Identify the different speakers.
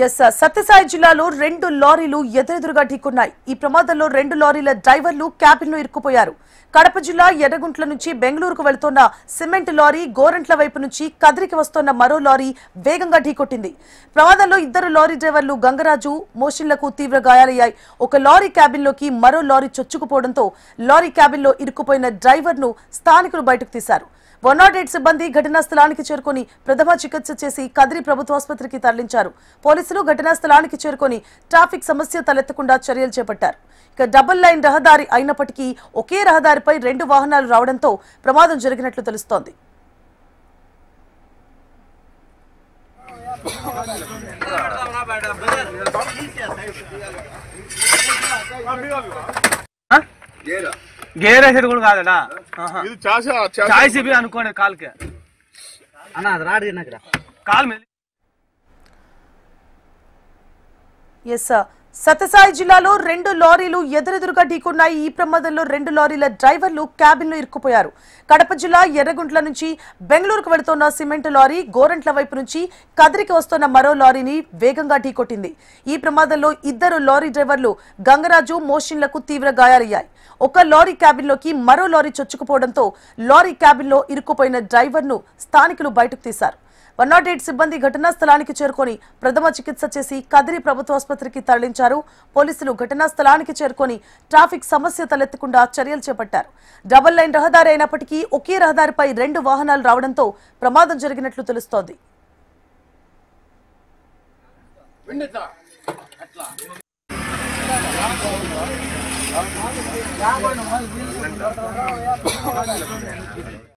Speaker 1: సత్యసాయి జిల్లాలో 2 లారీలు ఎదురెదురుగా ఢీకొన్నాయి. ఈ ప్రమాదంలో 2 లారీల డ్రైవర్లు క్యాబిన్లో ఇరుక్కుపోయారు. కడప జిల్లా ఎర్రగుంట్ల నుంచి బెంగళూరుకు వెళ్తున్న సిమెంట్ లారీ గోరంట్ల వైపు నుంచి కదిరికి వస్తున్న మరో లారీ వేగంగా ఢీకొట్టింది. ప్రమాదంలో 2 లారీ డ్రైవర్లు గంగరాజు, మోషిన్లకు తీవ్ర గాయాలయ్యాయి. ఒక లారీ క్యాబిన్లోకి మరో లారీ చొచ్చుకుపోవడంతో లారీ క్యాబిన్లో ఇరుక్కుపోయిన డ్రైవర్ను స్థానికులు బయటకు తీశారు. 108 సిబ్బంది ఘటనా స్థలానికి చేరుకొని ప్రథమ చికిత్స చేసి కదిరి ప్రభుత్వాసుపత్రికి తరలించారు. పోలీసులు ఘటనా స్థలానికి చేరుకొని ట్రాఫిక్ సమస్య తలెత్తకుండా చర్యలు చేపట్టారు. ఇక డబుల్ లైన్ రహదారి అయినప్పటికీ ఒకే రహదారిపై 2 వాహనాలు రావడంతో ప్రమాదం జరిగినట్లు తెలుస్తోంది.
Speaker 2: గేర్ వేసేది కూడా కాదడా చాయ్స్ ఇవి అనుకోండి కాల్కి
Speaker 3: అన్న రాడు నాకు
Speaker 2: కాల్ మీద.
Speaker 1: సత్యసాయి జిల్లాలో 2 లారీలు ఎదురెదురుగా ఢీకొన్నాయి. ఈ ప్రమాదంలో 2 లారీల డ్రైవర్లు క్యాబిన్లో ఇరుక్కుపోయారు. కడప జిల్లా ఎర్రగుంట్ల నుంచి బెంగళూరుకు వెళుతున్న సిమెంట్ లారీ గోరంట్ల వైపు నుంచి కదిరికి వస్తున్న మరో లారీని వేగంగా ఢీకొట్టింది. ఈ ప్రమాదంలో 2 లారీ డ్రైవర్లు గంగరాజు, మోషిన్లకు తీవ్ర గాయాలయ్యాయి. ఒక లారీ క్యాబిన్లోకి మరో లారీ చొచ్చుకుపోవడంతో లారీ క్యాబిన్లో ఇరుక్కుపోయిన డ్రైవర్ను స్థానికులు బయటకు తీశారు. 108 సిబ్బంది ఘటనా స్థలానికి చేరుకొని ప్రథమ చికిత్స చేసి కదిరి ప్రభుత్వాసుపత్రికి తరలించారు. పోలీసులు ఘటనా స్థలానికి చేరుకొని ట్రాఫిక్ సమస్య తలెత్తకుండా చర్యలు చేపట్టారు. డబుల్ లైన్ రహదారి అయినప్పటికీ ఒకే రహదారిపై 2 వాహనాలు రావడంతో ప్రమాదం జరిగినట్లు తెలుస్తోంది.